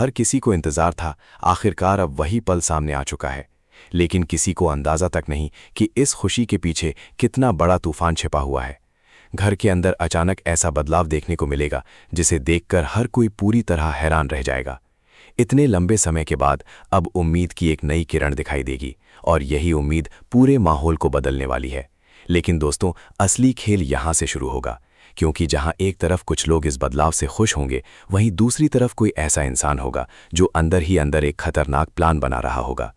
हर किसी को इंतजार था, आखिरकार अब वही पल सामने आ चुका है। लेकिन किसी को अंदाजा तक नहीं कि इस खुशी के पीछे कितना बड़ा तूफान छिपा हुआ है। घर के अंदर अचानक ऐसा बदलाव देखने को मिलेगा जिसे देखकर हर कोई पूरी तरह हैरान रह जाएगा। इतने लंबे समय के बाद अब उम्मीद की एक नई किरण दिखाई देगी और यही उम्मीद पूरे माहौल को बदलने वाली है। लेकिन दोस्तों, असली खेल यहां से शुरू होगा, क्योंकि जहां एक तरफ कुछ लोग इस बदलाव से खुश होंगे, वहीं दूसरी तरफ कोई ऐसा इंसान होगा जो अंदर ही अंदर एक खतरनाक प्लान बना रहा होगा।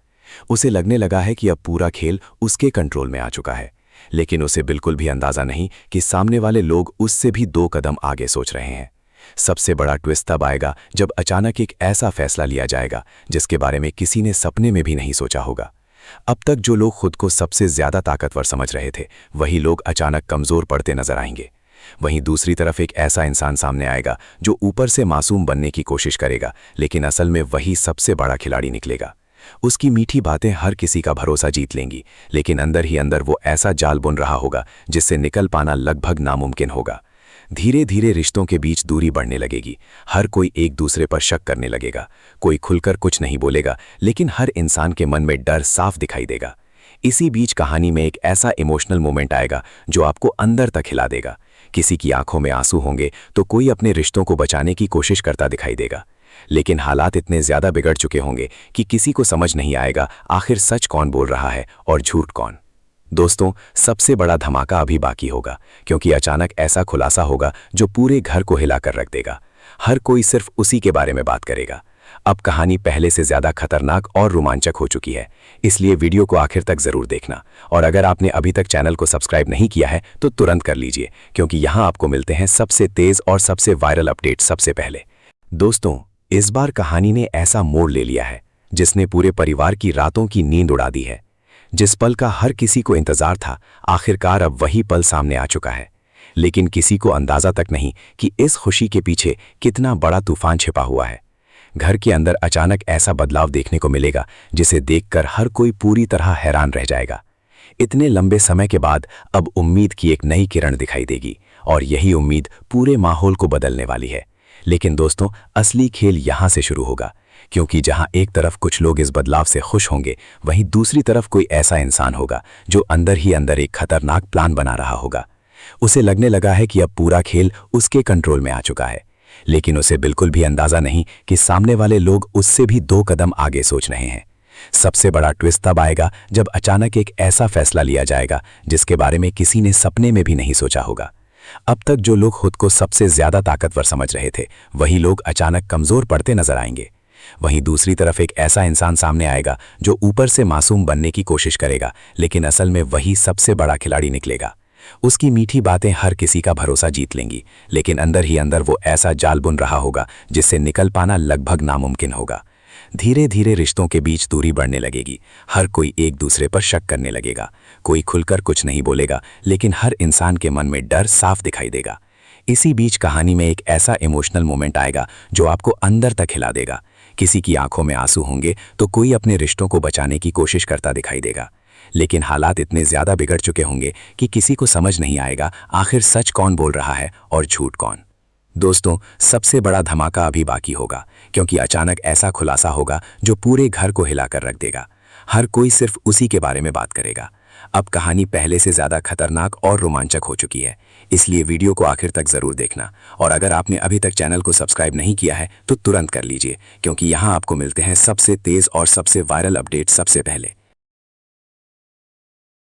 उसे लगने लगा है कि अब पूरा खेल उसके कंट्रोल में आ चुका है, लेकिन उसे बिल्कुल भी अंदाजा नहीं कि सामने वाले लोग उससे भी 2 कदम आगे सोच रहे हैं। सबसे बड़ा ट्विस्ट तब आएगा जब अचानक एक ऐसा फैसला लिया जाएगा जिसके बारे में किसी ने सपने में भी नहीं सोचा होगा। अब तक जो लोग खुद को सबसे ज्यादा ताकतवर समझ रहे थे, वही लोग अचानक कमजोर पड़ते नजर आएंगे। वहीं दूसरी तरफ एक ऐसा इंसान सामने आएगा जो ऊपर से मासूम बनने की कोशिश करेगा, लेकिन असल में वही सबसे बड़ा खिलाड़ी निकलेगा। उसकी मीठी बातें हर किसी का भरोसा जीत लेंगी, लेकिन अंदर ही अंदर वो ऐसा जाल बुन रहा होगा जिससे निकल पाना लगभग नामुमकिन होगा। धीरे धीरे रिश्तों के बीच दूरी बढ़ने लगेगी। हर कोई एक दूसरे पर शक करने लगेगा। कोई खुलकर कुछ नहीं बोलेगा, लेकिन हर इंसान के मन में डर साफ दिखाई देगा। इसी बीच कहानी में एक ऐसा इमोशनल मोमेंट आएगा जो आपको अंदर तक हिला देगा। किसी की आंखों में आंसू होंगे तो कोई अपने रिश्तों को बचाने की कोशिश करता दिखाई देगा, लेकिन हालात इतने ज्यादा बिगड़ चुके होंगे कि किसी को समझ नहीं आएगा आखिर सच कौन बोल रहा है और झूठ कौन। दोस्तों, सबसे बड़ा धमाका अभी बाकी होगा, क्योंकि अचानक ऐसा खुलासा होगा जो पूरे घर को हिलाकर रख देगा। हर कोई सिर्फ उसी के बारे में बात करेगा। अब कहानी पहले से ज्यादा खतरनाक और रोमांचक हो चुकी है, इसलिए वीडियो को आखिर तक जरूर देखना। और अगर आपने अभी तक चैनल को सब्सक्राइब नहीं किया है तो तुरंत कर लीजिए, क्योंकि यहां आपको मिलते हैं सबसे तेज और सबसे वायरल अपडेट सबसे पहले। दोस्तों, इस बार कहानी ने ऐसा मोड़ ले लिया है जिसने पूरे परिवार की रातों की नींद उड़ा दी है। जिस पल का हर किसी को इंतजार था, आखिरकार अब वही पल सामने आ चुका है। लेकिन किसी को अंदाजा तक नहीं कि इस खुशी के पीछे कितना बड़ा तूफान छिपा हुआ है। घर के अंदर अचानक ऐसा बदलाव देखने को मिलेगा जिसे देखकर हर कोई पूरी तरह हैरान रह जाएगा। इतने लंबे समय के बाद अब उम्मीद की एक नई किरण दिखाई देगी और यही उम्मीद पूरे माहौल को बदलने वाली है। लेकिन दोस्तों, असली खेल यहां से शुरू होगा, क्योंकि जहां एक तरफ कुछ लोग इस बदलाव से खुश होंगे, वहीं दूसरी तरफ कोई ऐसा इंसान होगा जो अंदर ही अंदर एक खतरनाक प्लान बना रहा होगा। उसे लगने लगा है कि अब पूरा खेल उसके कंट्रोल में आ चुका है, लेकिन उसे बिल्कुल भी अंदाजा नहीं कि सामने वाले लोग उससे भी 2 कदम आगे सोच रहे हैं। सबसे बड़ा ट्विस्ट तब आएगा जब अचानक एक ऐसा फैसला लिया जाएगा जिसके बारे में किसी ने सपने में भी नहीं सोचा होगा। अब तक जो लोग खुद को सबसे ज्यादा ताकतवर समझ रहे थे, वही लोग अचानक कमजोर पड़ते नजर आएंगे। वहीं दूसरी तरफ एक ऐसा इंसान सामने आएगा जो ऊपर से मासूम बनने की कोशिश करेगा, लेकिन असल में वही सबसे बड़ा खिलाड़ी निकलेगा। उसकी मीठी बातें हर किसी का भरोसा जीत लेंगी, लेकिन अंदर ही अंदर वो ऐसा जाल बुन रहा होगा जिससे निकल पाना लगभग नामुमकिन होगा। धीरे धीरे रिश्तों के बीच दूरी बढ़ने लगेगी। हर कोई एक दूसरे पर शक करने लगेगा। कोई खुलकर कुछ नहीं बोलेगा, लेकिन हर इंसान के मन में डर साफ दिखाई देगा। इसी बीच कहानी में एक ऐसा इमोशनल मोमेंट आएगा जो आपको अंदर तक हिला देगा। किसी की आंखों में आंसू होंगे तो कोई अपने रिश्तों को बचाने की कोशिश करता दिखाई देगा, लेकिन हालात इतने ज्यादा बिगड़ चुके होंगे कि किसी को समझ नहीं आएगा आखिर सच कौन बोल रहा है और झूठ कौन। दोस्तों, सबसे बड़ा धमाका अभी बाकी होगा, क्योंकि अचानक ऐसा खुलासा होगा जो पूरे घर को हिलाकर रख देगा। हर कोई सिर्फ उसी के बारे में बात करेगा। अब कहानी पहले से ज्यादा खतरनाक और रोमांचक हो चुकी है, इसलिए वीडियो को आखिर तक जरूर देखना। और अगर आपने अभी तक चैनल को सब्सक्राइब नहीं किया है तो तुरंत कर लीजिए, क्योंकि यहां आपको मिलते हैं सबसे तेज और सबसे वायरल अपडेट सबसे पहले।